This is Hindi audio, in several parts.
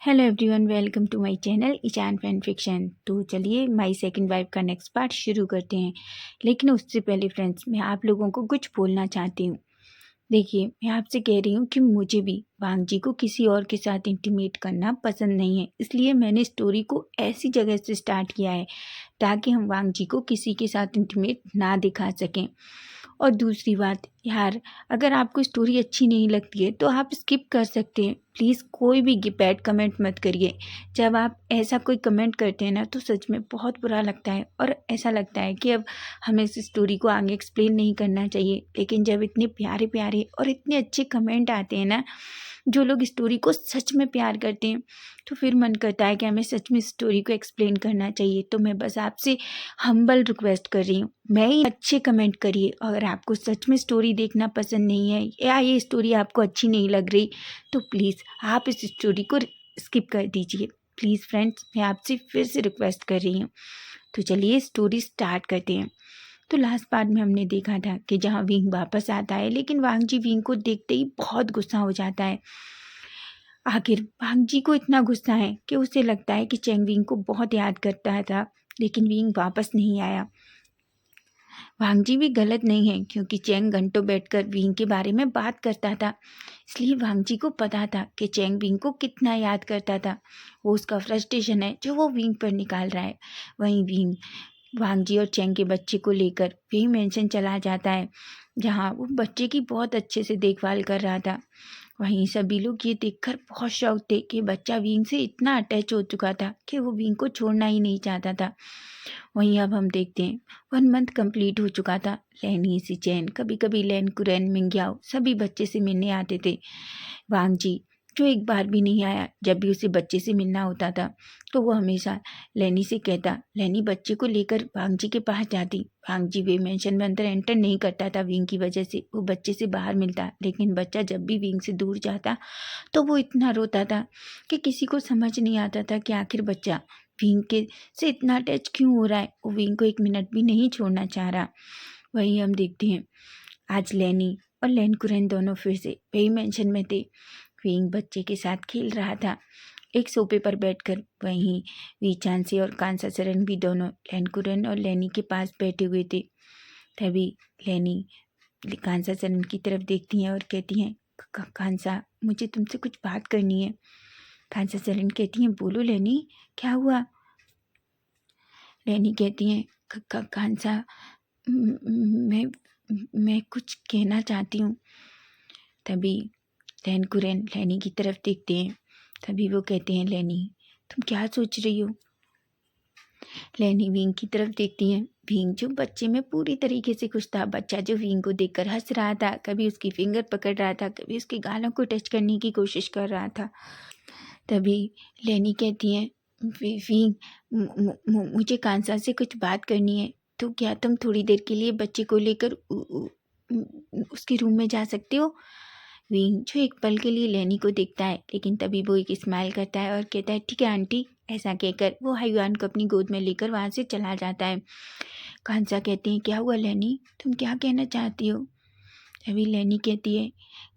Hello everyone, welcome to my channel Ishaan fan fiction. तो चलिए माय सेकंड वाइफ का नेक्स्ट पार्ट शुरू करते हैं। लेकिन उससे पहले फ्रेंड्स, मैं आप लोगों को कुछ बोलना चाहती हूँ। देखिए, मैं आपसे कह रही हूँ कि मुझे भी वांग जी को किसी और के साथ इंटीमेट करना पसंद नहीं है। इसलिए मैंने स्टोरी को ऐसी जगह से स्टार्ट किया है ताकि हम वांग जी को किसी के साथ इंटीमेट ना दिखा सकें। और दूसरी बात यार, अगर आपको स्टोरी अच्छी नहीं लगती है तो आप स्किप कर सकते हैं। प्लीज़ कोई भी बैड कमेंट मत करिए। जब आप ऐसा कोई कमेंट करते हैं ना तो सच में बहुत बुरा लगता है और ऐसा लगता है कि अब हमें इस स्टोरी को आगे एक्सप्लेन नहीं करना चाहिए। लेकिन जब इतने प्यारे प्यारे और इतने अच्छे कमेंट आते हैं ना, जो लोग स्टोरी को सच में प्यार करते हैं, तो फिर मन करता है कि हमें सच में स्टोरी को एक्सप्लेन करना चाहिए। तो मैं बस आपसे हम्बल रिक्वेस्ट कर रही हूँ, मैं ही अच्छे कमेंट करिए। अगर आपको सच में स्टोरी देखना पसंद नहीं है या ये स्टोरी आपको अच्छी नहीं लग रही तो प्लीज़ आप इस स्टोरी को स्किप कर दीजिए। प्लीज़ फ्रेंड्स, मैं आपसे फिर से रिक्वेस्ट कर रही हूँ। तो चलिए स्टोरी स्टार्ट करते हैं। तो लास्ट पार्ट में हमने देखा था कि जहाँ विंग वापस आता है, लेकिन वांग जी विंग को देखते ही बहुत गुस्सा हो जाता है। आखिर वांग जी को इतना गुस्सा है कि उसे लगता है कि चेंग विंग को बहुत याद करता था, लेकिन विंग वापस नहीं आया। वांग जी भी गलत नहीं है, क्योंकि चेंग घंटों बैठकर विंग के बारे में बात करता था। इसलिए वांग जी को पता था कि चेंग विंग को कितना याद करता था। वो उसका फ्रस्ट्रेशन है जो वो विंग पर निकाल रहा है। वहीं विंग वांग जी और चेंग के बच्चे को लेकर वही मेंशन चला जाता है, जहाँ वो बच्चे की बहुत अच्छे से देखभाल कर रहा था। वहीं सभी लोग ये देखकर बहुत शौक थे कि बच्चा विंग से इतना अटैच हो चुका था कि वो विंग को छोड़ना ही नहीं चाहता था। वहीं अब हम देखते हैं 1 मंथ कंप्लीट हो चुका था। लैनी, सिचैन, कभी कभी लैन कुरैन, मिंग्याओ सभी बच्चे से मिलने आते थे। वांग जी जो एक बार भी नहीं आया। जब भी उसे बच्चे से मिलना होता था तो वो हमेशा लैनी से कहता, लैनी बच्चे को लेकर वांग जी के पास जाती। वांग जी वे मेंशन में अंदर एंटर नहीं करता था विंग की वजह से। वो बच्चे से बाहर मिलता, लेकिन बच्चा जब भी विंग से दूर जाता तो वो इतना रोता था कि किसी को समझ नहीं आता था कि आखिर बच्चा विंग के से इतना अटैच क्यों हो रहा है। वो विंग को 1 मिनट भी नहीं छोड़ना चाह रहा। वहीं हम देखते हैं आज लैनी और लैन कुरैन दोनों फिर से वही मेंशन में थे। विंग बच्चे के साथ खेल रहा था एक सोफे पर बैठकर। वहीं वीचांसी और कांसाचरण भी दोनों लैन कुरैन और लैनी के पास बैठे हुए थे। तभी लैनी कांसाचरण की तरफ देखती हैं और कहती हैं, कांसा मुझे तुमसे कुछ बात करनी है। कांसाचरण कहती हैं, बोलो लैनी, क्या हुआ। लैनी कहती हैं, कांसा मैं मैं कुछ कहना चाहती हूँ। तभी लैन कुरैन लैनी की तरफ देखते हैं। तभी वो कहते हैं, लैनी तुम क्या सोच रही हो। लैनी विंग की तरफ देखती हैं। विंग जो बच्चे में पूरी तरीके से खुश था। बच्चा जो विंग को देखकर हंस रहा था, कभी उसकी फिंगर पकड़ रहा था, कभी उसके गालों को टच करने की कोशिश कर रहा था। तभी लैनी कहती हैं, विंग मुझे कांसा से कुछ बात करनी है। तो क्या तुम थोड़ी देर के लिए बच्चे को लेकर उसके रूम में जा सकते हो। विंग जो एक पल के लिए लैनी को देखता है, लेकिन तभी वो एक स्माइल करता है और कहता है, ठीक है आंटी। ऐसा कहकर वो हाईवान को अपनी गोद में लेकर वहाँ से चला जाता है। कांसा कहते हैं, क्या हुआ लैनी, तुम क्या कहना चाहती हो। तभी लैनी कहती है,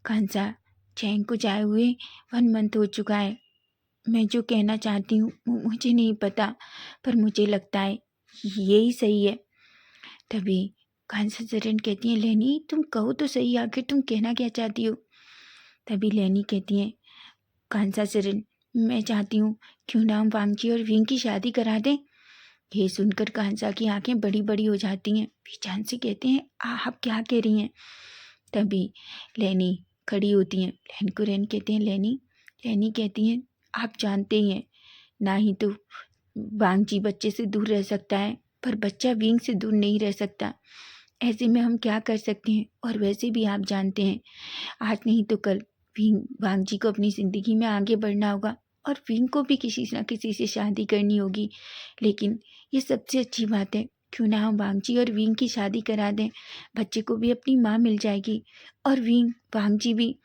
कांसा चैंग को जाए हुए 1 मंथ हो चुका है। मैं जो कहना चाहती हूँ मुझे नहीं पता, पर मुझे लगता है यही सही है। तभी कांसाचरण कहती हैं, लैनी तुम कहो तो सही, आखिर तुम कहना क्या चाहती हो। तभी लैनी कहती हैं, कांसाचरण मैं चाहती हूँ क्यों ना हम वांगची और विंग की शादी करा दें। ये सुनकर कांसा की आंखें बड़ी बड़ी हो जाती हैं। पीछान से कहते हैं, आप क्या कह रही हैं। तभी लैनी खड़ी होती हैं। लैन कुरैन कहते हैं, लैनी। लैनी कहती हैं, आप जानते ही हैं, ना ही तो वांग जी बच्चे से दूर रह सकता है, पर बच्चा विंग से दूर नहीं रह सकता। ऐसे में हम क्या कर सकते हैं। और वैसे भी आप जानते हैं, आज नहीं तो कल वांग जी को अपनी ज़िंदगी में आगे बढ़ना होगा और विंग को भी किसी न किसी से शादी करनी होगी। लेकिन ये सबसे अच्छी बात है, क्यों ना हम वांग जी और विंग की शादी करा दें। बच्चे को भी अपनी माँ मिल जाएगी और वांग जी भी।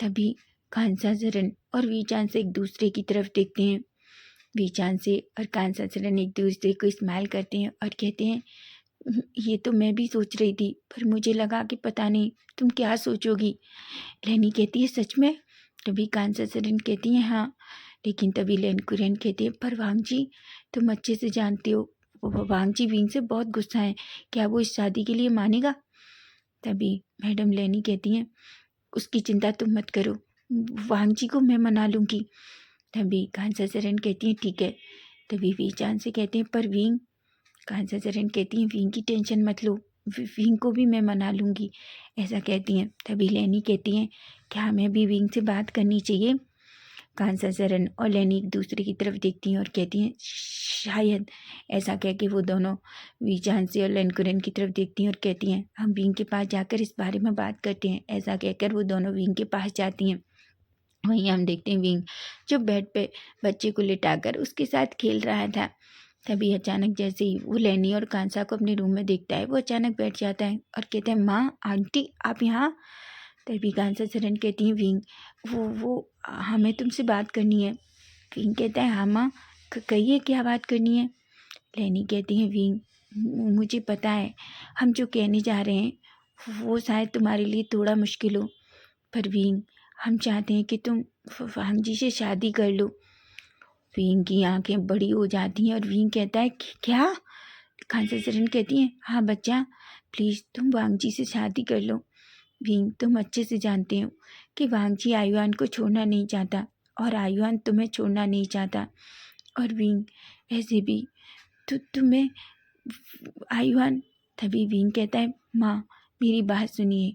तभी कांसाचरण और वीचान से एक दूसरे की तरफ देखते हैं। वीचान से और कांसाचरण एक दूसरे को स्माइल करते हैं और कहते हैं, ये तो मैं भी सोच रही थी, पर मुझे लगा कि पता नहीं तुम क्या सोचोगी। लैनी कहती है, सच में। तभी कांसाचरण कहती हैं, हाँ लेकिन तभी लेनकुरन कहती है, पर वांग जी तुम अच्छे से जानते हो वांग जी विंग से बहुत गुस्सा है, क्या वो इस शादी के लिए मानेगा? तभी मैडम लेनी कहती हैं, उसकी चिंता तुम मत करो, वांग जी को मैं मना लूँगी। तभी कांसा चरण कहती हैं, ठीक है। तभी वीचान से कहते हैं, पर विंग, कांसा चरण कहती हैं, विंग की टेंशन मत लो, विंग को भी मैं मना लूँगी, ऐसा कहती हैं। तभी लेनी कहती हैं, क्या हमें भी विंग से बात करनी चाहिए? कांसा चरण और लेनी एक दूसरे की तरफ देखती हैं और कहती हैं, शायद। ऐसा कह के वो दोनों वीचान से और लेनकुरन की तरफ देखती हैं और कहती हैं, हम विंग के पास जाकर इस बारे में बात करते हैं। ऐसा कहकर वो दोनों विंग के पास जाती हैं। वहीं हम देखते हैं विंग जो बेड पे बच्चे को लिटाकर उसके साथ खेल रहा था। तभी अचानक जैसे ही वो लेनी और कांसा को अपने रूम में देखता है, वो अचानक बैठ जाता है और कहता है, माँ आंटी आप यहाँ? तभी कांसा चरण कहती हैं, विंग वो हमें तुमसे बात करनी है। विंग कहता है, हाँ माँ कहिए क्या बात करनी है? लेनी कहती है, विंग मुझे पता है हम जो कहने जा रहे हैं वो शायद तुम्हारे लिए थोड़ा मुश्किल हो, पर विंग हम चाहते हैं कि तुम वांग जी से शादी कर लो। विंग की आंखें बड़ी हो जाती हैं और विंग कहता है, क्या? कांसा चरण कहती हैं, हाँ बच्चा प्लीज़ तुम वांग जी से शादी कर लो। विंग तुम अच्छे से जानते हो कि वांग जी आयुआन को छोड़ना नहीं चाहता और आयुआन तुम्हें छोड़ना नहीं चाहता। और विंग ऐसे भी तुम्हें आयुआन। तभी विंग कहता है, माँ मेरी बात सुनिए,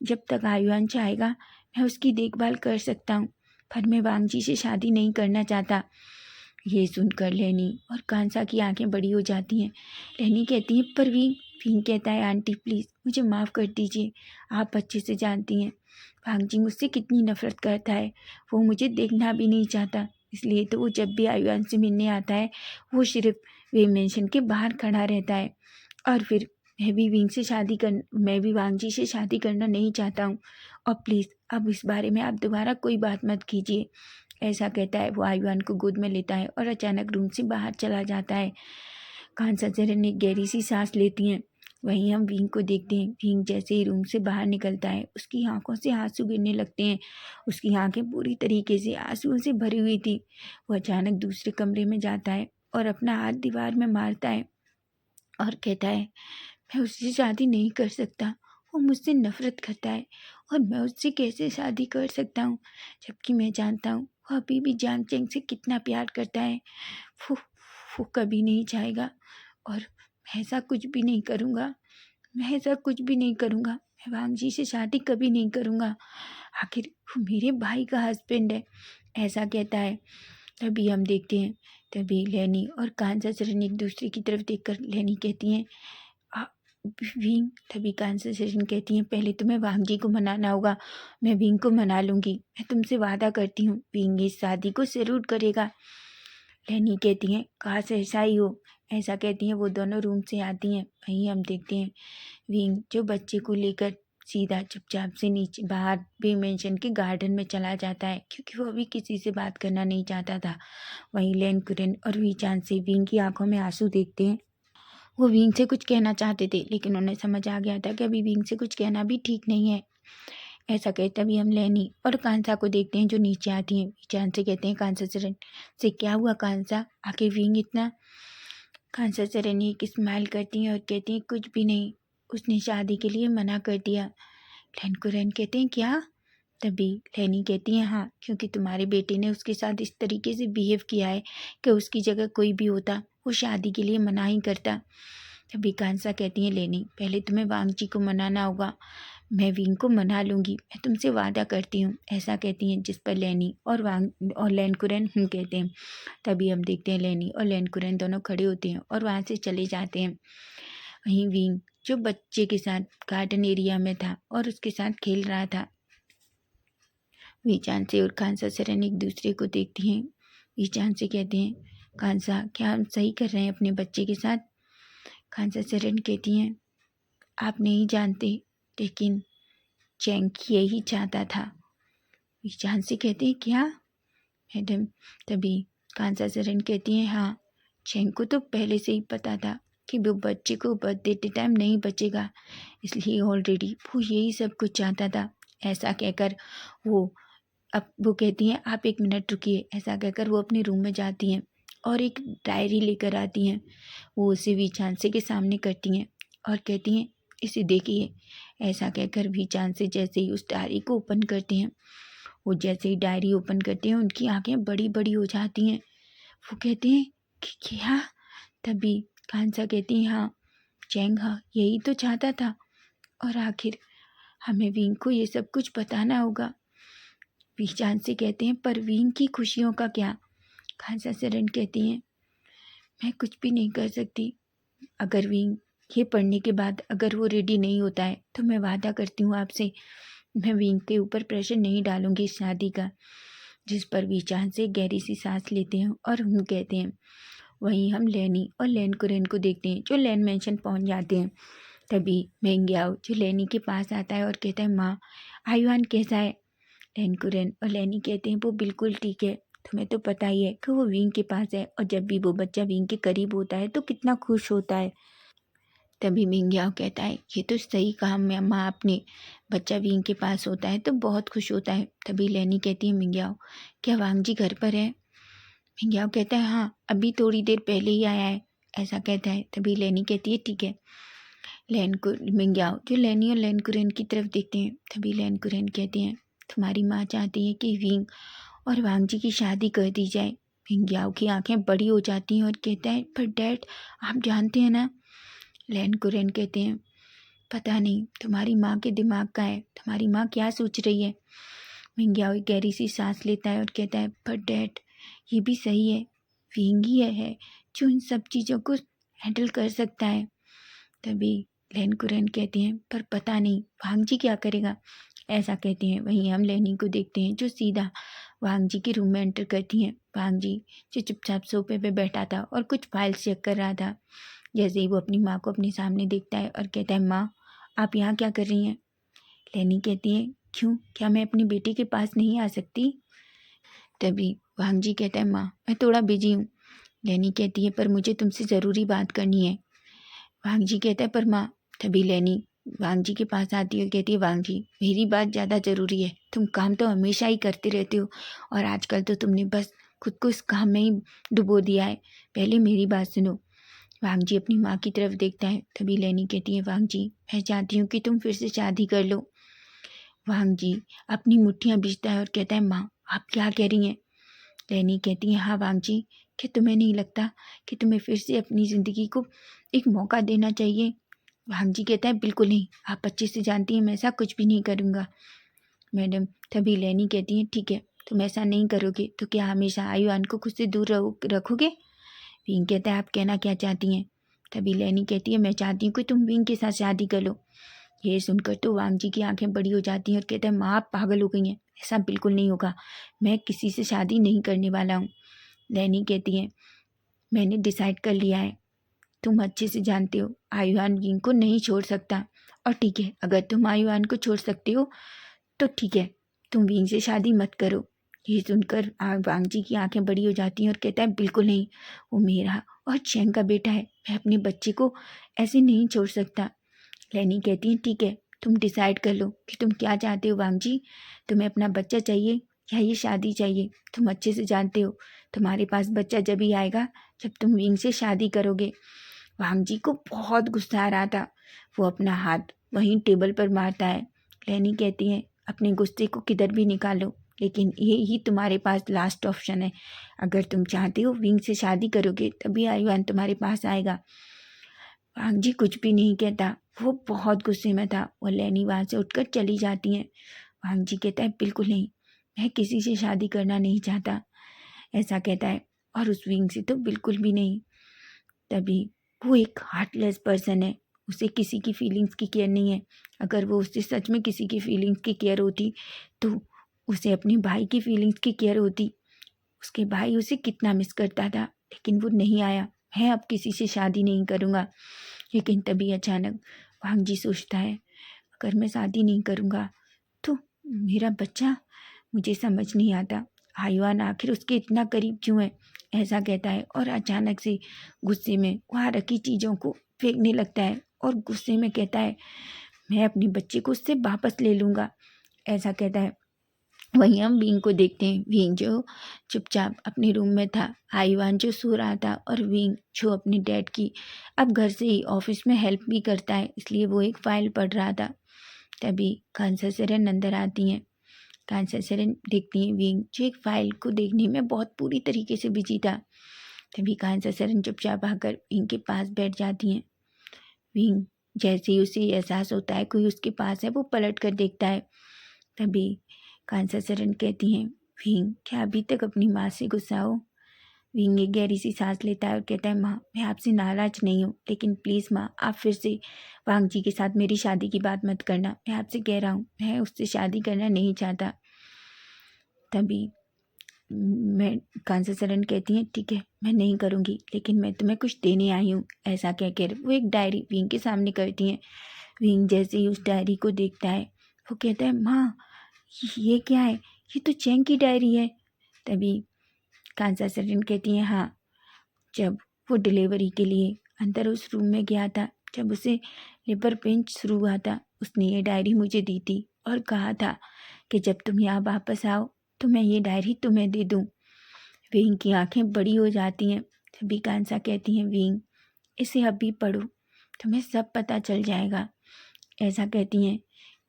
जब तक आयुआन चाहेगा मैं उसकी देखभाल कर सकता हूँ, पर मैं वांग जी से शादी नहीं करना चाहता। ये सुनकर लेनी और कांसा की आंखें बड़ी हो जाती हैं। लेनी कहती है, पर विंग। विंग कहता है, आंटी प्लीज़ मुझे माफ़ कर दीजिए, आप अच्छे से जानती हैं वांग जी मुझसे कितनी नफरत करता है, वो मुझे देखना भी नहीं चाहता, इसलिए तो वो जब भी आयुआन से मिलने आता है वो सिर्फ वे मेंशन के बाहर खड़ा रहता है। और फिर मैं भी वांग जी से शादी करना नहीं चाहता हूँ, और प्लीज़ अब इस बारे में आप दोबारा कोई बात मत कीजिए। ऐसा कहता है, वो आयुआन को गोद में लेता है और अचानक रूम से बाहर चला जाता है। कांसा चरण ने गहरी सी सांस लेती हैं। वहीं हम विंग को देखते हैं। विंग जैसे ही रूम से बाहर निकलता है उसकी आंखों से आंसू गिरने लगते हैं। उसकी आंखें पूरी तरीके से आंसुओं से भरी हुई थी। वो अचानक दूसरे कमरे में जाता है और अपना हाथ दीवार में मारता है और कहता है, मैं उससे शादी नहीं कर सकता, वो मुझसे नफरत करता है और मैं उससे कैसे शादी कर सकता हूँ, जबकि मैं जानता हूँ वो अभी भी जान चेंग से कितना प्यार करता है। वो वो कभी नहीं चाहेगा और मैं ऐसा कुछ भी नहीं करूँगा, मैं ऐसा कुछ भी नहीं करूँगा, मैं वांग जी से शादी कभी नहीं करूँगा, आखिर वो मेरे भाई का हस्बैंड है, ऐसा कहता है। तभी हम देखते हैं, तभी लेनी और कांसा चरण एक दूसरे की तरफ देखकर लेनी कहती हैं, "आ, विंग।" तभी कांसा चरण कहती हैं, पहले तुम्हें वांग जी को मनाना होगा, मैं विंग को मना लूँगी, मैं तुमसे वादा करती हूँ विंग इस शादी को ज़रूर करेगा। लेनी कहती हैं, काश ऐसा ही हो। ऐसा कहती हैं, वो दोनों रूम से आती हैं। वहीं हम देखते हैं विंग जो बच्चे को लेकर सीधा चुपचाप से नीचे बाहर बी मेंशन के गार्डन में चला जाता है, क्योंकि वो अभी किसी से बात करना नहीं चाहता था। वहीं लेन कुरन और वीचान से विंग की आंखों में आंसू देखते हैं। वो विंग से कुछ कहना चाहते थे, लेकिन उन्हें समझ आ गया था कि अभी विंग से कुछ कहना भी ठीक नहीं है। ऐसा कहे तभी हम लेनी और कांसा को देखते हैं जो नीचे आती हैं। वीचान से कहते हैं, कांसा चरण से क्या हुआ कांसा, आखिर विंग इतना? कांसा चरण एक स्माइल करती हैं और कहती हैं, कुछ भी नहीं, उसने शादी के लिए मना कर दिया। लेनकुरन कहते हैं, क्या? तभी लेनी कहती हैं, हाँ, क्योंकि तुम्हारे बेटे ने उसके साथ इस तरीके से बिहेव किया है कि उसकी जगह कोई भी होता वो शादी के लिए मना ही करता। तभी कांसा कहती हैं, लेनी पहले तुम्हें वांग जी को मनाना होगा, मैं विंग को मना लूँगी, मैं तुमसे वादा करती हूँ, ऐसा कहती हैं। जिस पर लेनी और लेनकुरन कहते हैं। तभी हम देखते हैं लेनी और लेनकुरन दोनों खड़े होते हैं और वहाँ से चले जाते हैं। वहीं विंग जो बच्चे के साथ गार्डन एरिया में था और उसके साथ खेल रहा था। वीचान से और कांसा चरण एक दूसरे को देखती हैं। वीचान से कहते हैं, कांसा क्या हम सही कर रहे हैं अपने बच्चे के साथ? कांसा चरण कहती हैं, आप नहीं जानते, लेकिन चैंग यही चाहता था। वीचान से कहते हैं, क्या मैडम? तभी कांसा चरण कहती हैं, हाँ, चैंग को तो पहले से ही पता था कि वो बच्चे को बर्थ देते टाइम नहीं बचेगा, इसलिए ऑलरेडी वो यही सब कुछ चाहता था। ऐसा कहकर वो अब वो कहती हैं आप 1 मिनट रुकिए। ऐसा कहकर वो अपने रूम में जाती हैं और एक डायरी लेकर आती हैं। वो उसे वीचांसी के सामने करती हैं और कहती हैं इसे देखिए। ऐसा कहकर वीचांसी जैसे ही उस डायरी को ओपन करते हैं, वो जैसे ही डायरी ओपन करते हैं उनकी आंखें बड़ी बड़ी हो जाती हैं। वो कहते हैं कि क्या? तभी कांसा कहती हैं हाँ चैंग, हाँ यही तो चाहता था, और आखिर हमें विंग को ये सब कुछ बताना होगा। वीचान से कहते हैं पर विंग की खुशियों का क्या? खांसा सरन कहती हैं मैं कुछ भी नहीं कर सकती। अगर विंग ये पढ़ने के बाद अगर वो रेडी नहीं होता है तो मैं वादा करती हूँ आपसे, मैं विंग के ऊपर प्रेशर नहीं डालूंगी इस शादी का। जिस पर वीचान से गहरी सी सांस लेते हैं और हम कहते हैं। वहीं हम लैनी और लैन कुरेन को देखते हैं जो लैन मेंशन पहुंच जाते हैं। तभी मेंग्याओ जो लैनी के पास आता है और कहता है माँ आयुआन कैसा है? लैन कुरेन और लैनी कहते हैं वो बिल्कुल ठीक है, तुम्हें तो पता ही है कि वो विंग के पास है और जब भी वो बच्चा विंग के करीब होता है तो कितना खुश होता है। तभी मिंग्याओ कहता है ये तो सही कहा मैं माँ आपने, बच्चा विंग के पास होता है तो बहुत खुश होता है। तभी लैनी कहती है मिंग्याओ क्या वांग जी घर पर है? मिंग्याओ कहता है हाँ अभी थोड़ी देर पहले ही आया है। ऐसा कहता है। तभी लैनी कहती है ठीक है। लैन को मिंग्याओ जो लैनी और लैन कुरेन की तरफ देखते हैं। तभी लैन कुरेन कहते हैं तुम्हारी माँ चाहती है कि विंग और वांग जी की शादी कर दी जाए। मिंग्याओ की आंखें बड़ी हो जाती हैं और कहता है पर डैड आप जानते हैं ना। लैन कुरेन कहते हैं पता नहीं तुम्हारी माँ के दिमाग का है, तुम्हारी माँ क्या सोच रही है। मिंग्याओ एक गहरी सी सांस लेता है और कहता है पर डैड ये भी सही है, विंग ही है जो इन सब चीज़ों को हैंडल कर सकता है। तभी लैन कुरेन कहते हैं पर पता नहीं वांग जी क्या करेगा। ऐसा कहते हैं। वहीं हम लैनी को देखते हैं जो सीधा वांग जी के रूम में एंटर करती हैं। वांग जी जो चुपचाप सोफे पे बैठा था और कुछ फाइल्स चेक कर रहा था। जैसे ही वो अपनी माँ को अपने सामने देखता है और कहता है माँ आप यहाँ क्या कर रही हैं? लैनी कहती है क्यों, क्या मैं अपनी बेटी के पास नहीं आ सकती? तभी वांग जी कहता है माँ मैं थोड़ा बिजी हूँ। लैनी कहती है पर मुझे तुमसे ज़रूरी बात करनी है। वांग जी कहता है पर माँ। तभी लैनी वांग जी के पास आती है और कहती है वांग जी मेरी बात ज़्यादा ज़रूरी है, तुम काम तो हमेशा ही करते रहते हो और आजकल तो तुमने बस खुद को इस काम में ही डुबो दिया है, पहले मेरी बात सुनो। वांग जी अपनी माँ की तरफ देखता है। तभी लैनी कहती है वांग जी मैं चाहती हूँ कि तुम फिर से शादी कर लो। वांग जी अपनी मुट्ठियाँ बीचता है और कहता है माँ आप क्या कह रही हैं? लैनी कहती है हाँ वांग जी, क्या तुम्हें नहीं लगता कि तुम्हें फिर से अपनी ज़िंदगी को एक मौका देना चाहिए? वांग जी कहता है बिल्कुल नहीं, आप अच्छे से जानती हैं मैं ऐसा कुछ भी नहीं करूँगा मैडम। तभी लैनी कहती है ठीक है तुम ऐसा नहीं करोगे तो क्या हमेशा आयुआन को खुद से दूर रखोगे? विंग कहता है आप कहना क्या चाहती हैं? तभी लैनी कहती है मैं चाहती हूँ कि तुम विंग के साथ शादी कर लो। ये सुनकर तो वांग जी की आंखें बड़ी हो जाती हैं और कहते हैं माँ आप पागल हो गई हैं, ऐसा बिल्कुल नहीं होगा, मैं किसी से शादी नहीं करने वाला हूँ। लैनी कहती है मैंने डिसाइड कर लिया है, तुम अच्छे से जानते हो आयुआन विंग को नहीं छोड़ सकता, और ठीक है अगर तुम आयुआन को छोड़ सकते हो तो ठीक है तुम विंग से शादी मत करो। ये सुनकर वांग जी की आंखें बड़ी हो जाती हैं और कहता है बिल्कुल नहीं, वो मेरा और चैंग का बेटा है, मैं अपने बच्चे को ऐसे नहीं छोड़ सकता। लैनी कहती है ठीक है तुम डिसाइड कर लो कि तुम क्या चाहते हो वांग जी, तुम्हें अपना बच्चा चाहिए या ये शादी चाहिए? तुम अच्छे से जानते हो तुम्हारे पास बच्चा जब ही आएगा जब तुम विंग से शादी करोगे। वांग जी को बहुत गुस्सा आ रहा था, वो अपना हाथ वहीं टेबल पर मारता है। लैनी कहती है अपने गुस्से को किधर भी निकालो, लेकिन ये ही तुम्हारे पास लास्ट ऑप्शन है, अगर तुम चाहते हो विंग से शादी करोगे तभी आयुआन तुम्हारे पास आएगा। वांग जी कुछ भी नहीं कहता, वो बहुत गुस्से में था। वो लैनी वहाँ से उठकर चली जाती हैं। वांग जी कहता है बिल्कुल नहीं, मैं किसी से शादी करना नहीं चाहता, ऐसा कहता है, और उस विंग से तो बिल्कुल भी नहीं। तभी वो एक हार्टलेस पर्सन है, उसे किसी की फीलिंग्स की केयर नहीं है। अगर वो उससे सच में किसी की फीलिंग्स की केयर होती तो उसे अपने भाई की फीलिंग्स की केयर होती। उसके भाई उसे कितना मिस करता था, लेकिन वो नहीं आया। मैं अब किसी से शादी नहीं करूँगा। लेकिन तभी अचानक वांग जी सोचता है अगर मैं शादी नहीं करूँगा तो मेरा बच्चा, मुझे समझ नहीं आता आयुआन आखिर उसके इतना करीब क्यों है, ऐसा कहता है और अचानक से गुस्से में वहाँ रखी चीज़ों को फेंकने लगता है और गुस्से में कहता है मैं अपने बच्चे को उससे वापस ले लूँगा, ऐसा कहता है। वहीं हम विंग को देखते हैं। विंग जो चुपचाप अपने रूम में था, आईवान जो सो रहा था, और विंग जो अपने डैड की अब घर से ही ऑफिस में हेल्प भी करता है, इसलिए वो एक फ़ाइल पढ़ रहा था। तभी कांसा सेरन अंदर आती हैं। कांसा सेरन देखती हैं विंग जो एक फ़ाइल को देखने में बहुत पूरी तरीके से बिजी था। तभी कांसा सेरन चुपचाप आकर विंग के पास बैठ जाती हैं। विंग जैसे ही उसे एहसास होता है कोई उसके पास है, वो पलट कर देखता है। तभी कांसा सेरन कहती हैं, विंग क्या अभी तक अपनी माँ से गुस्सा हो? विंग एक गहरी सी सांस लेता है और कहता है, माँ मैं आपसे नाराज नहीं हूँ, लेकिन प्लीज़ माँ आप फिर से वांग जी के साथ मेरी शादी की बात मत करना। मैं आपसे कह रहा हूँ, मैं उससे शादी करना नहीं चाहता। तभी मैं कांसा सेरन कहती हैं, ठीक है मैं नहीं करूँगी, लेकिन मैं तुम्हें कुछ देने आई हूँ। ऐसा कहकर वो एक डायरी विंग के सामने करती हैं। विंग जैसे ही उस डायरी को देखता है, वो कहता है, माँ ये क्या है? ये तो चैंग की डायरी है। तभी कांसा सेरन कहती हैं, हाँ जब वो डिलीवरी के लिए अंदर उस रूम में गया था, जब उसे लेबर पेन शुरू हुआ था, उसने ये डायरी मुझे दी थी और कहा था कि जब तुम यहाँ वापस आओ तो मैं ये डायरी तुम्हें दे दूँ। विंग की आंखें बड़ी हो जाती हैं। तभी कांसा कहती हैं, विंग इसे अभी पढ़ो, तुम्हें सब पता चल जाएगा। ऐसा कहती हैं।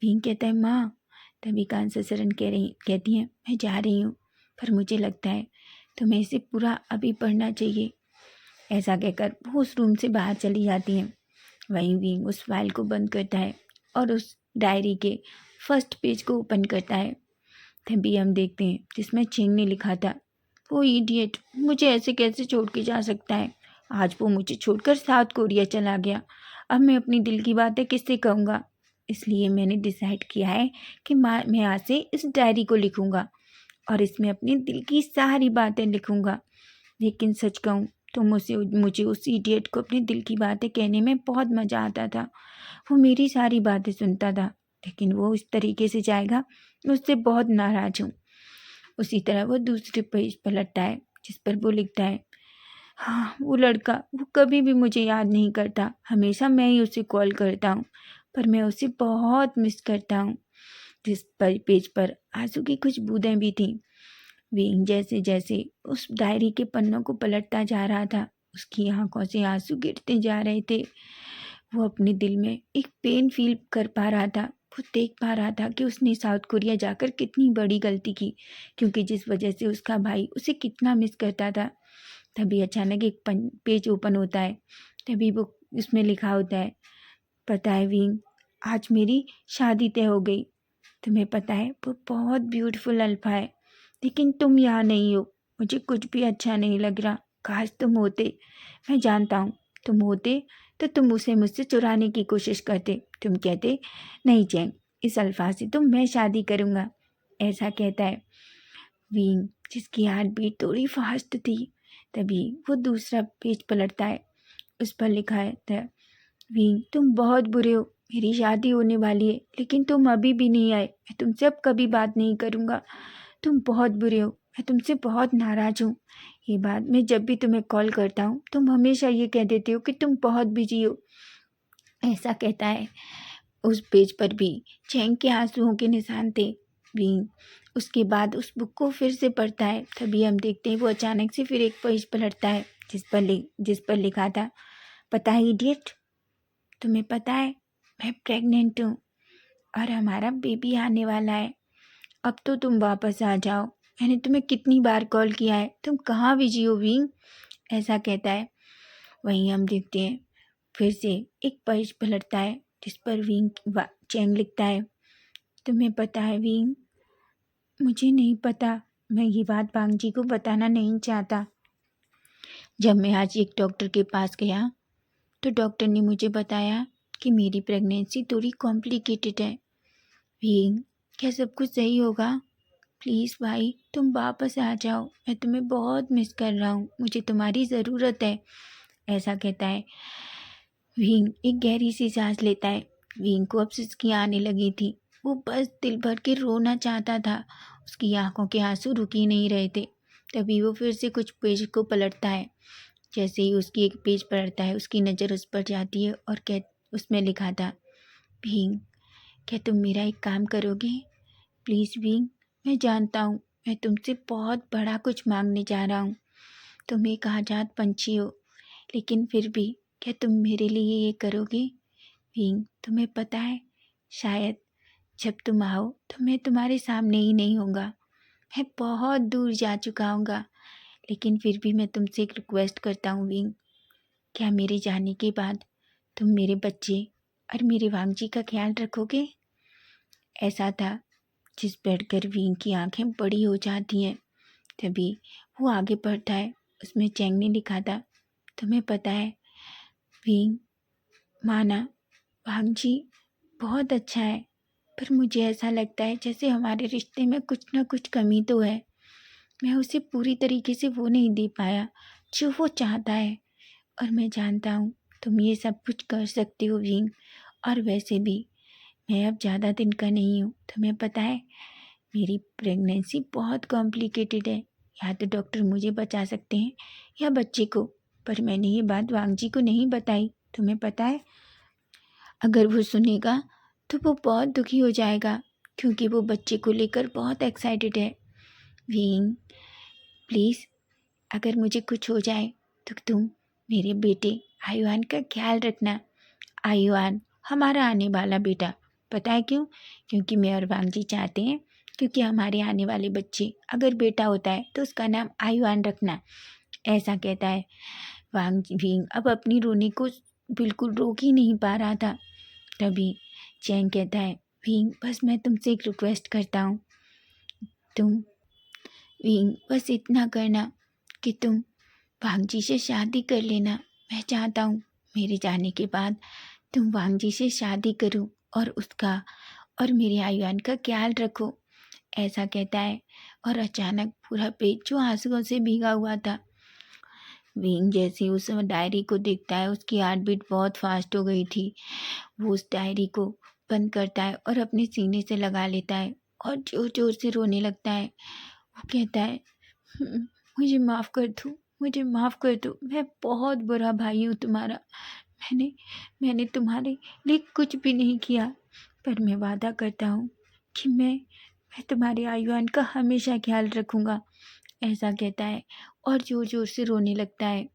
विंग कहता है, माँ। तभी कांसा सेरन कहती हैं, मैं जा रही हूँ, पर मुझे लगता है तुम्हें इसे पूरा अभी पढ़ना चाहिए। ऐसा कहकर वो उस रूम से बाहर चली जाती हैं। वहीं विंग उस फाइल को बंद करता है और उस डायरी के फर्स्ट पेज को ओपन करता है। तभी हम देखते हैं जिसमें चेंग ने लिखा था, वो इडियट मुझे ऐसे कैसे छोड़ के जा सकता है? आज वो मुझे छोड़कर साउथ कोरिया चला गया। अब मैं अपनी दिल की बातें किससे कहूँगा? इसलिए मैंने डिसाइड किया है कि मैं आज से इस डायरी को लिखूँगा और इसमें अपने दिल की सारी बातें लिखूँगा। लेकिन सच कहूँ तो मुझे उस इडियट को अपने दिल की बातें कहने में बहुत मज़ा आता था। वो मेरी सारी बातें सुनता था, लेकिन वो इस तरीके से जाएगा, मैं उससे बहुत नाराज़ हूँ। उसी तरह वो दूसरे पेज पलटता है जिस पर वो लिखता है, हाँ वो लड़का वो कभी भी मुझे याद नहीं करता, हमेशा मैं ही उसे कॉल करता हूँ, पर मैं उसे बहुत मिस करता हूँ। जिस पर पेज पर आंसू की कुछ बूंदें भी थीं। विंग जैसे जैसे उस डायरी के पन्नों को पलटता जा रहा था, उसकी आंखों से आंसू गिरते जा रहे थे। वो अपने दिल में एक पेन फील कर पा रहा था। वो देख पा रहा था कि उसने साउथ कोरिया जाकर कितनी बड़ी गलती की, क्योंकि जिस वजह से उसका भाई उसे कितना मिस करता था। तभी अचानक एक पेज ओपन होता है। तभी वो उसमें लिखा होता है, पता है विंग आज मेरी शादी तय हो गई। तुम्हें पता है वो बहुत ब्यूटीफुल अल्फा है, लेकिन तुम यहाँ नहीं हो। मुझे कुछ भी अच्छा नहीं लग रहा। काश तुम होते। मैं जानता हूँ तुम होते तो तुम उसे मुझसे चुराने की कोशिश करते। तुम कहते, नहीं चैंग इस अल्फा से तो मैं शादी करूँगा। ऐसा कहता है विंग जिसकी हार्ट बीट थोड़ी फास्ट थी। तभी वो दूसरा पेज पलटता है। उस पर लिखा है था, विंग तुम बहुत बुरे हो। मेरी शादी होने वाली है, लेकिन तुम अभी भी नहीं आए। मैं तुमसे अब कभी बात नहीं करूँगा। तुम बहुत बुरे हो। मैं तुमसे बहुत नाराज़ हूँ। ये बात मैं जब भी तुम्हें कॉल करता हूँ तुम हमेशा ये कह देते हो कि तुम बहुत बिजी हो। ऐसा कहता है। उस पेज पर भी चैंग के आंसुओं के निशान थे। विंग उसके बाद उस बुक को फिर से पढ़ता है। तभी हम देखते हैं वो अचानक से फिर एक पेज पलटता है जिस पर लिखा था, पता है इडियट, तुम्हें पता है मैं प्रेग्नेंट हूँ और हमारा बेबी आने वाला है। अब तो तुम वापस आ जाओ। मैंने तुम्हें कितनी बार कॉल किया है, तुम कहाँ बिजी हो विंग? ऐसा कहता है। वहीं हम देखते हैं फिर से एक पेज पलटता है जिस पर चैंग लिखता है, तुम्हें पता है विंग मुझे नहीं पता। मैं ये बात बांग जी को बताना नहीं चाहता। जब मैं आज एक डॉक्टर के पास गया तो डॉक्टर ने मुझे बताया कि मेरी प्रेगनेंसी थोड़ी कॉम्प्लिकेटेड है। विंग क्या सब कुछ सही होगा? प्लीज़ भाई तुम वापस आ जाओ। मैं तुम्हें बहुत मिस कर रहा हूँ। मुझे तुम्हारी ज़रूरत है। ऐसा कहता है। विंग एक गहरी सी सांस लेता है। विंग को अब सिसकी आने लगी थी। वो बस दिल भर के रोना चाहता था। उसकी आंखों के आंसू रुक ही नहीं रहे थे। तभी वो फिर से कुछ पेज को पलटता है। जैसे ही उसकी एक पेज पलटता है उसकी नज़र उस पर जाती है और उसमें लिखा था, विंग क्या तुम मेरा एक काम करोगे? प्लीज़ विंग मैं जानता हूँ मैं तुमसे बहुत बड़ा कुछ मांगने जा रहा हूँ। तुम एक आज़ाद पंछी हो, लेकिन फिर भी क्या तुम मेरे लिए ये करोगे? विंग, तुम्हें पता है, शायद जब तुम आओ तो मैं तुम्हारे सामने ही नहीं होऊंगा। मैं बहुत दूर जा चुका हूँगा। लेकिन फिर भी मैं तुमसे एक रिक्वेस्ट करता हूँ विंग, क्या मेरे जाने के बाद तुम मेरे बच्चे और मेरे वांगजी का ख्याल रखोगे? ऐसा था जिस पढ़कर विंग की आंखें बड़ी हो जाती हैं। तभी वो आगे बढ़ता है। उसमें चैंग ने लिखा था, तुम्हें पता है विंग, माना वांगजी बहुत अच्छा है, पर मुझे ऐसा लगता है जैसे हमारे रिश्ते में कुछ ना कुछ कमी तो है। मैं उसे पूरी तरीके से वो नहीं दे पाया जो वो चाहता है। और मैं जानता हूँ तुम ये सब कुछ कर सकते हो विंग। और वैसे भी मैं अब ज़्यादा दिन का नहीं हूँ। तुम्हें पता है मेरी प्रेगनेंसी बहुत कॉम्प्लिकेटेड है। या तो डॉक्टर मुझे बचा सकते हैं या बच्चे को। पर मैंने ये बात वांगजी को नहीं बताई। तुम्हें पता है अगर वो सुनेगा तो वो बहुत दुखी हो जाएगा, क्योंकि वो बच्चे को लेकर बहुत एक्साइटेड है। विंग, प्लीज़, अगर मुझे कुछ हो जाए तो तुम मेरे बेटे आयुआन का ख्याल रखना। आयुआन हमारा आने वाला बेटा। पता है क्यों? क्योंकि मैं और वांगजी चाहते हैं, क्योंकि हमारे आने वाले बच्चे अगर बेटा होता है तो उसका नाम आयुआन रखना। ऐसा कहता है विंग अब अपनी रोने को बिल्कुल रोक ही नहीं पा रहा था। तभी चैंग कहता है, विंग बस मैं तुमसे एक रिक्वेस्ट करता हूँ। तुम विंग बस इतना करना कि तुम वांगजी से शादी कर लेना। मैं चाहता हूँ मेरे जाने के बाद तुम वांगजी से शादी करो और उसका और मेरे आयुआन का ख्याल रखो। ऐसा कहता है और अचानक पूरा पेज जो आंसुओं से भीगा हुआ था। विंग जैसे उस डायरी को देखता है, उसकी हार्ट बीट बहुत फास्ट हो गई थी। वो उस डायरी को बंद करता है और अपने सीने से लगा लेता है और जोर जोर से रोने लगता है। वो कहता है, मुझे माफ़ कर दो, मुझे माफ़ कर दो, मैं बहुत बुरा भाई हूँ तुम्हारा। मैंने मैंने तुम्हारे लिए कुछ भी नहीं किया, पर मैं वादा करता हूँ कि मैं तुम्हारे आयुआन का हमेशा ख्याल रखूँगा। ऐसा कहता है और ज़ोर ज़ोर से रोने लगता है।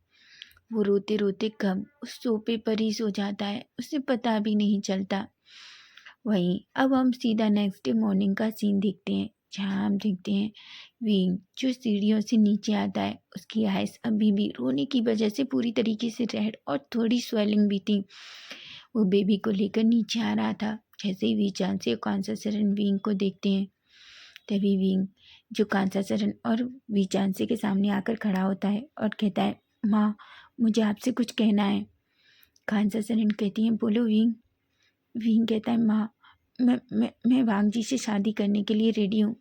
वो रोते रोते कब उस सोफे पर ही सो जाता है, उसे पता भी नहीं चलता। वहीं अब हम सीधा नेक्स्ट डे मॉर्निंग का सीन देखते हैं, जहाँ हम देखते हैं विंग जो सीढ़ियों से नीचे आता है। उसकी आइस अभी भी रोने की वजह से पूरी तरीके से रेड और थोड़ी स्वेलिंग भी थी। वो बेबी को लेकर नीचे आ रहा था। जैसे ही वीचान से कांसा सरन विंग को देखते हैं, तभी विंग जो कांसा सरन और वीचान से के सामने आकर खड़ा होता है और कहता है, माँ मुझे आपसे कुछ कहना है। कांसा सरन कहती हैं, बोलो विंग। विंग कहता है, माँ मैं वांगजी से शादी करने के लिए रेडी हूँ।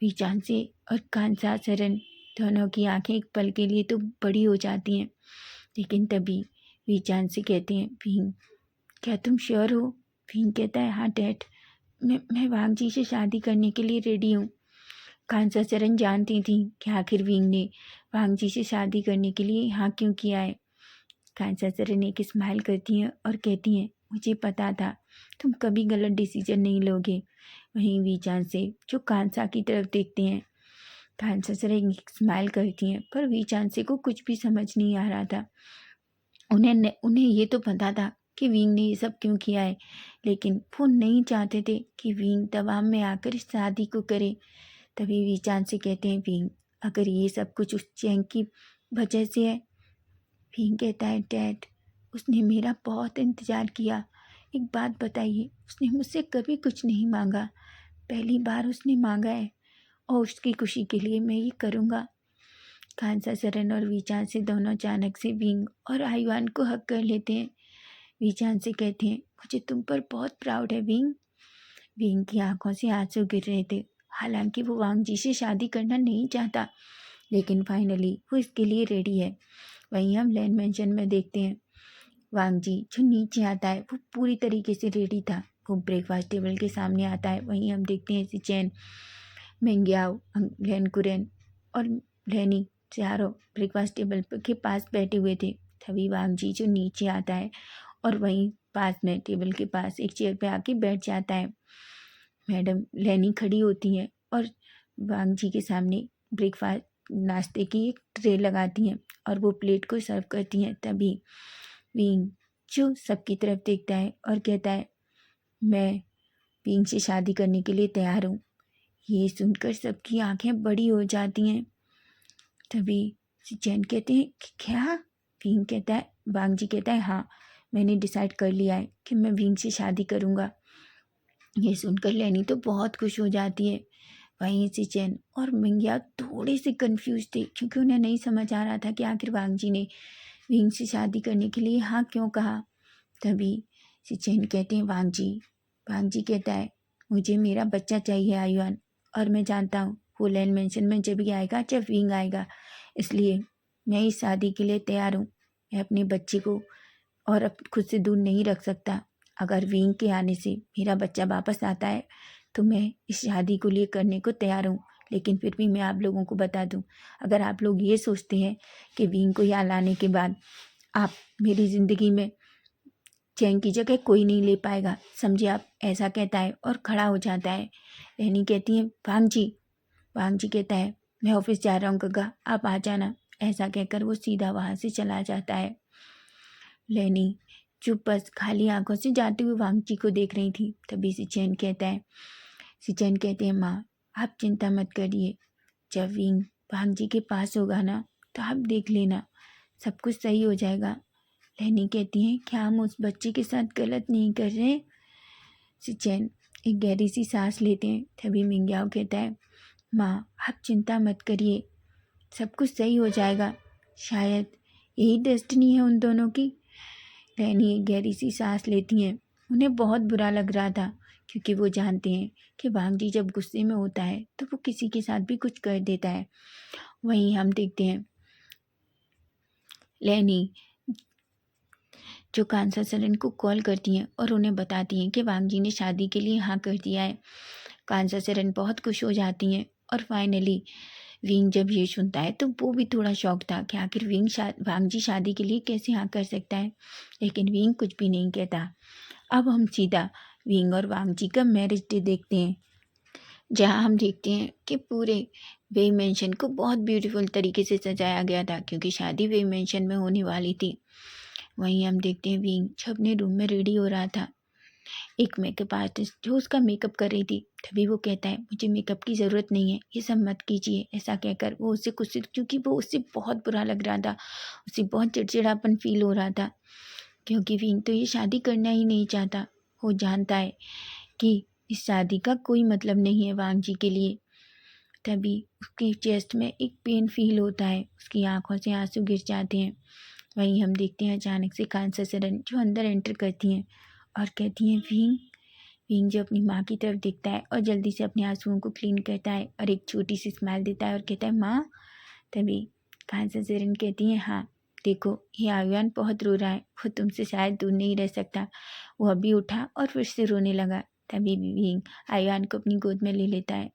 वीचान से और कांसा सरन दोनों की आंखें एक पल के लिए तो बड़ी हो जाती हैं, लेकिन तभी वीचान से कहते हैं, विंग क्या तुम श्योर हो? विंग कहता है, हाँ डैड, मैं वांगजी से शादी करने के लिए रेडी हूँ। कांसा सरन जानती थी कि आखिर विंग ने वांगजी से शादी करने के लिए हाँ क्यों किया है। कांसा सरन एक स्माइल करती हैं और कहती हैं, मुझे पता था तुम कभी गलत डिसीजन नहीं लोगे। वहीं वीचान से जो कांसा की तरफ देखते हैं, कांसा सरन एक स्माइल करती हैं, पर वीचान से को कुछ भी समझ नहीं आ रहा था। उन्हें ये तो पता था कि विंग ने ये सब क्यों किया है, लेकिन वो नहीं चाहते थे कि विंग दबाव में आकर इस शादी को करे। तभी वीचान से कहते हैं, विंग अगर ये सब कुछ उस चैंग की वजह से है। विंग कहता है, डैड उसने मेरा बहुत इंतज़ार किया। एक बात बताइए, उसने मुझसे कभी कुछ नहीं मांगा, पहली बार उसने मांगा है और उसकी खुशी के लिए मैं ये करूँगा। कांसा सरन और वीचान से दोनों अचानक से विंग और आयुआन को हक कर लेते हैं। वीचान से कहते हैं, मुझे तुम पर बहुत प्राउड है विंग। विंग की आंखों से आंसू गिर रहे थे। हालांकि वो वांगजी से शादी करना नहीं चाहता, लेकिन फाइनली वो इसके लिए रेडी है। वहीं हम लैंड मेंशन में देखते हैं वांगजी जो नीचे आता है, वो पूरी तरीके से रेडी था। वो ब्रेकफास्ट टेबल के सामने आता है। वहीं हम देखते हैं सिचेन, मेंग्याओ, लेनकुरेन और लेनी चारों ब्रेकफास्ट टेबल के पास बैठे हुए थे। तभी वांगजी जो नीचे आता है और वहीं पास में टेबल के पास एक चेयर पे आके बैठ जाता है। मैडम लेनी खड़ी होती हैं और वांग जी के सामने ब्रेकफास्ट नाश्ते की एक ट्रे लगाती हैं और वो प्लेट को सर्व करती हैं। तभी विंग जो सबकी तरफ देखता है और कहता है, मैं विंग से शादी करने के लिए तैयार हूँ। ये सुनकर सबकी आंखें बड़ी हो जाती हैं। तभी सिचेन कहते हैं कि क्या? विंग कहता है, वांग जी कहता है, हाँ, मैंने डिसाइड कर लिया है कि मैं विंग से शादी करूँगा। ये सुनकर लेनी तो बहुत खुश हो जाती है। वहीं सिचेन और मिंगिया थोड़े से कंफ्यूज थे, क्योंकि उन्हें नहीं समझ आ रहा था कि आखिर वांग जी ने विंग से शादी करने के लिए हाँ क्यों कहा। तभी सिचेन कहते हैं, वांग जी कहता है, मुझे मेरा बच्चा चाहिए आयुआन, और मैं जानता हूँ वो लैंड मेंशन में जब ही आएगा जब विंग आएगा, इसलिए मैं इस शादी के लिए तैयार हूँ। मैं अपने बच्चे को और अब खुद से दूर नहीं रख सकता। अगर विंग के आने से मेरा बच्चा वापस आता है तो मैं इस शादी को लिए करने को तैयार हूँ। लेकिन फिर भी मैं आप लोगों को बता दूँ, अगर आप लोग ये सोचते हैं कि विंग को यहाँ लाने के बाद आप मेरी ज़िंदगी में चैन की जगह कोई नहीं ले पाएगा, समझिए आप, ऐसा कहता है और खड़ा हो जाता है। रहनी कहती है, वांग जी कहता है, मैं ऑफिस जा रहा हूँ गग्गा, आप आ जाना। ऐसा कहकर वो सीधा वहाँ से चला जाता है। लेनी चुप बस खाली आंखों से जाते हुए वांग जी को देख रही थी। तभी सिचेन कहते हैं, माँ आप चिंता मत करिए, जब विंग वांग जी के पास होगा ना तो आप देख लेना, सब कुछ सही हो जाएगा। लेनी कहती है, क्या हम उस बच्चे के साथ गलत नहीं कर रहे? सिचेन एक गहरी सी सांस लेते हैं। तभी मिंग्याओ कहता है, माँ आप चिंता मत करिए, सब कुछ सही हो जाएगा, शायद यही डेस्टिनी है उन दोनों की। रहनी एक गहरी सी सांस लेती हैं। उन्हें बहुत बुरा लग रहा था, क्योंकि वो जानते हैं कि वांग जी जब गुस्से में होता है तो वो किसी के साथ भी कुछ कर देता है। वहीं हम देखते हैं लेनी जो कांसा सरन को कॉल करती हैं और उन्हें बताती हैं कि वांग जी ने शादी के लिए हाँ कर दिया है। कांसा सरन बहुत खुश हो जाती हैं और फाइनली विंग जब ये सुनता है तो वो भी थोड़ा शौक था कि आखिर वांग जी शादी के लिए कैसे हाँ कर सकता है, लेकिन विंग कुछ भी नहीं कहता। अब हम सीधा विंग और वांग जी का मैरिज डे देखते हैं, जहाँ हम देखते हैं कि पूरे वे मेंशन को बहुत ब्यूटीफुल तरीके से सजाया गया था, क्योंकि शादी वे मेंशन में होने वाली थी। वहीं हम देखते हैं विंग जो अपने रूम में रेडी हो रहा था, एक मेकअप आर्टिस्ट जो उसका मेकअप कर रही थी। तभी वो कहता है, मुझे मेकअप की ज़रूरत नहीं है, ये सब मत कीजिए। ऐसा कहकर वो उससे कुछ, क्योंकि वो उससे बहुत बुरा लग रहा था, उसे बहुत चिड़चिड़ापन फील हो रहा था, क्योंकि विंग तो ये शादी करना ही नहीं चाहता। वो जानता है कि इस शादी का कोई मतलब नहीं है वांग जी के लिए। तभी उसके चेस्ट में एक पेन फील होता है, उसकी आंखों से आंसू गिर जाते हैं। वहीं हम देखते हैं अचानक से कांसा सरन जो अंदर एंटर करती हैं और कहती हैं, विंग जो अपनी माँ की तरफ देखता है और जल्दी से अपने आंसुओं को क्लीन करता है और एक छोटी सी स्माइल देता है और कहता है, माँ। तभी कांसा सरन कहती हैं, हाँ देखो, ये आयुआन बहुत रो रहा है, वो तुमसे शायद दूर नहीं रह सकता। वो अभी उठा और फिर से रोने लगा। तभी विंग आयुआन को अपनी गोद में ले लेता है।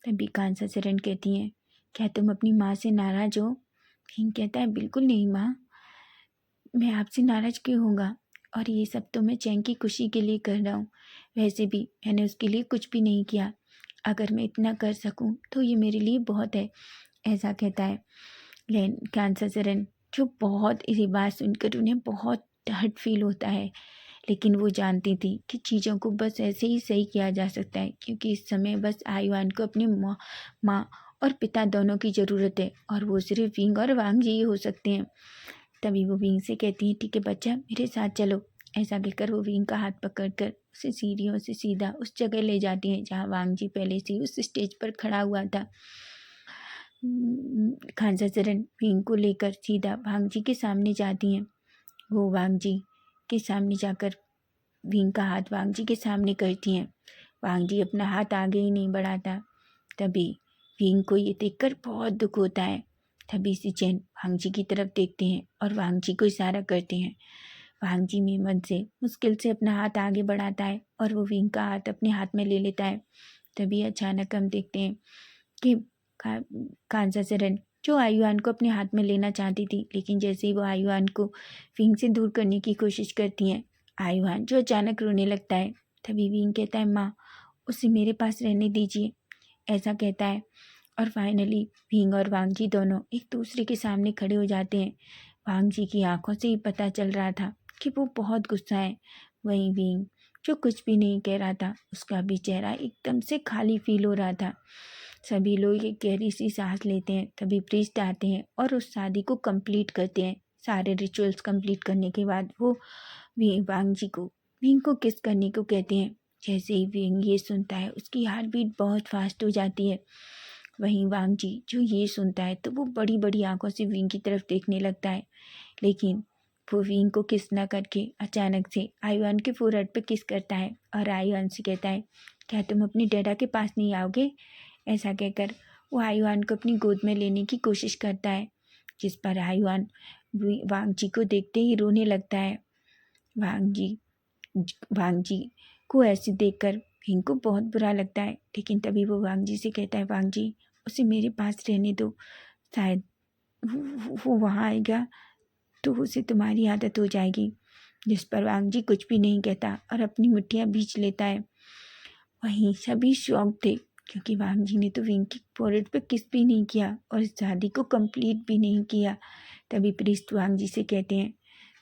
तभी कांसा सरन कहती हैं, क्या तुम अपनी माँ से नाराज हो? विंग कहता है, बिल्कुल नहीं माँ, मैं आपसे नाराज क्यों होगा, और ये सब तो मैं चैन की खुशी के लिए कर रहा हूँ। वैसे भी मैंने उसके लिए कुछ भी नहीं किया, अगर मैं इतना कर सकूँ तो ये मेरे लिए बहुत है। ऐसा कहता है कांसा सरन, जो बहुत इसी बात सुनकर उन्हें बहुत हर्ट फील होता है, लेकिन वो जानती थी कि चीज़ों को बस ऐसे ही सही किया जा सकता है, क्योंकि इस समय बस आयुआन को अपनी माँ और पिता दोनों की ज़रूरत है, और वो सिर्फ विंग और वांग जी ही हो सकते हैं। तभी वो विंग से कहती है, ठीक है बच्चा, मेरे साथ चलो। ऐसा कहकर वो विंग का हाथ पकड़कर उसे सीढ़ियों से सीधा उस जगह ले जाती हैं जहाँ वांग जी पहले से उस स्टेज पर खड़ा हुआ था। खांसा सरन विंग को लेकर सीधा वांग जी के सामने जाती हैं। वो वांग जी के सामने जाकर विंग का हाथ वांग जी के सामने करती हैं। वांग जी अपना हाथ आगे ही नहीं बढ़ाता। तभी विंग को ये देखकर बहुत दुख होता है। तभी सिचेन वांग जी की तरफ देखते हैं और वांग जी को इशारा करते हैं। वांग जी में मन से मुश्किल से अपना हाथ आगे बढ़ाता है और वो विंग का हाथ अपने हाथ में ले लेता है। तभी अचानक हम देखते हैं कि कांसा सरन जो आयुआन को अपने हाथ में लेना चाहती थी, लेकिन जैसे ही वो आयुआन को विंग से दूर करने की कोशिश करती हैं, आयुआन जो अचानक रोने लगता है। तभी विंग कहता है, माँ उसे मेरे पास रहने दीजिए, ऐसा कहता है। और फाइनली विंग और वांग जी दोनों एक दूसरे के सामने खड़े हो जाते हैं। वांग जी की आंखों से ही पता चल रहा था कि वो बहुत गुस्सा है। वहीं विंग जो कुछ भी नहीं कह रहा था, उसका भी चेहरा एकदम से खाली फील हो रहा था। सभी लोग एक गहरी सी सांस लेते हैं। तभी प्रीस्ट आते हैं और उस शादी को कंप्लीट करते हैं। सारे रिचुअल्स कंप्लीट करने के बाद वो वांग जी को विंग को किस करने को कहते हैं। जैसे ही विंग ये सुनता है, उसकी हार्ट बीट बहुत फास्ट हो जाती है। वहीं वांग जी जो ये सुनता है तो वो बड़ी बड़ी आंखों से विंग की तरफ देखने लगता है। लेकिन वो विंग को किस ना करके अचानक से आयुआन के फोरहेड पे किस करता है और आयुआन से कहता है, क्या तुम अपनी डैडा के पास नहीं आओगे? ऐसा कहकर वो आयुआन को अपनी गोद में लेने की कोशिश करता है, जिस पर आयुआन वांग जी को देखते ही रोने लगता है। वांग जी वांग जी को ऐसे देखकर विंग को बहुत बुरा लगता है। लेकिन तभी वो वांग जी से कहता है, वांग जी उसे मेरे पास रहने दो, शायद वो वहाँ आएगा तो उसे तुम्हारी आदत हो जाएगी। जिस पर वांग जी कुछ भी नहीं कहता और अपनी मुट्ठियाँ भींच लेता है। वहीं सभी शॉक थे, क्योंकि वांग जी ने तो विंग की फोrehead पे किस भी नहीं किया और इस शादी को कंप्लीट भी नहीं किया। तभी प्रीस्ट वांग जी से कहते हैं,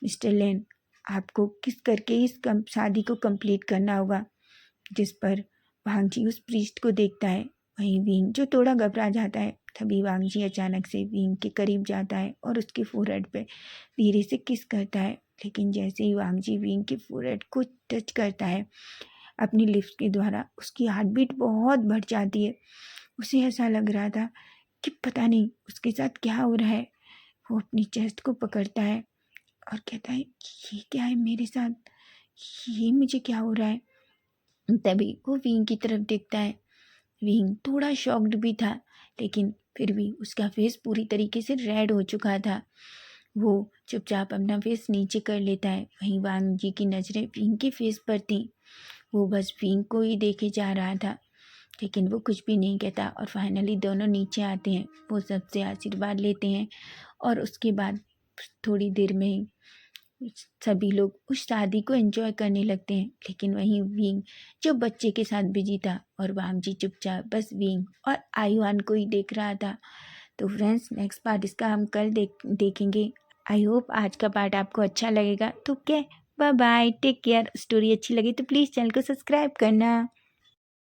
मिस्टर लेन, आपको किस करके इस शादी को कंप्लीट करना होगा। जिस पर वांग जी उस प्रीस्ट को देखता है। वहीं विंग जो थोड़ा घबरा जाता है। तभी वांग जी अचानक से विंग के करीब जाता है और उसके फोरहेड पे धीरे से किस करता है। लेकिन जैसे ही वांग जी विंग के फोरहेड को टच करता है अपनी लिप्स के द्वारा, उसकी हार्ट बीट बहुत बढ़ जाती है। उसे ऐसा लग रहा था कि पता नहीं उसके साथ क्या हो रहा है। वो अपनी चेस्ट को पकड़ता है और कहता है, ये क्या है मेरे साथ, ये मुझे क्या हो रहा है। तभी वो विंग की तरफ देखता है। विंग थोड़ा शॉक्ड भी था, लेकिन फिर भी उसका फेस पूरी तरीके से रेड हो चुका था। वो चुपचाप अपना फेस नीचे कर लेता है। वहीं वांग जी की नज़रें विंग के फेस पर थीं। वो बस विंग को ही देखे जा रहा था, लेकिन वो कुछ भी नहीं कहता। और फाइनली दोनों नीचे आते हैं। वो सबसे आशीर्वाद लेते हैं और उसके बाद थोड़ी देर में ही सभी लोग उस शादी को एंजॉय करने लगते हैं। लेकिन वहीं विंग जो बच्चे के साथ बिजी था और वांग जी चुपचाप बस विंग और आयुआन को ही देख रहा था। तो फ्रेंड्स, नेक्स्ट पार्ट इसका हम कल देखेंगे। आई होप आज का पार्ट आपको अच्छा लगेगा। तो क्या, bye bye, take care. Story अच्छी लगी तो प्लीज़ चैनल को सब्सक्राइब करना।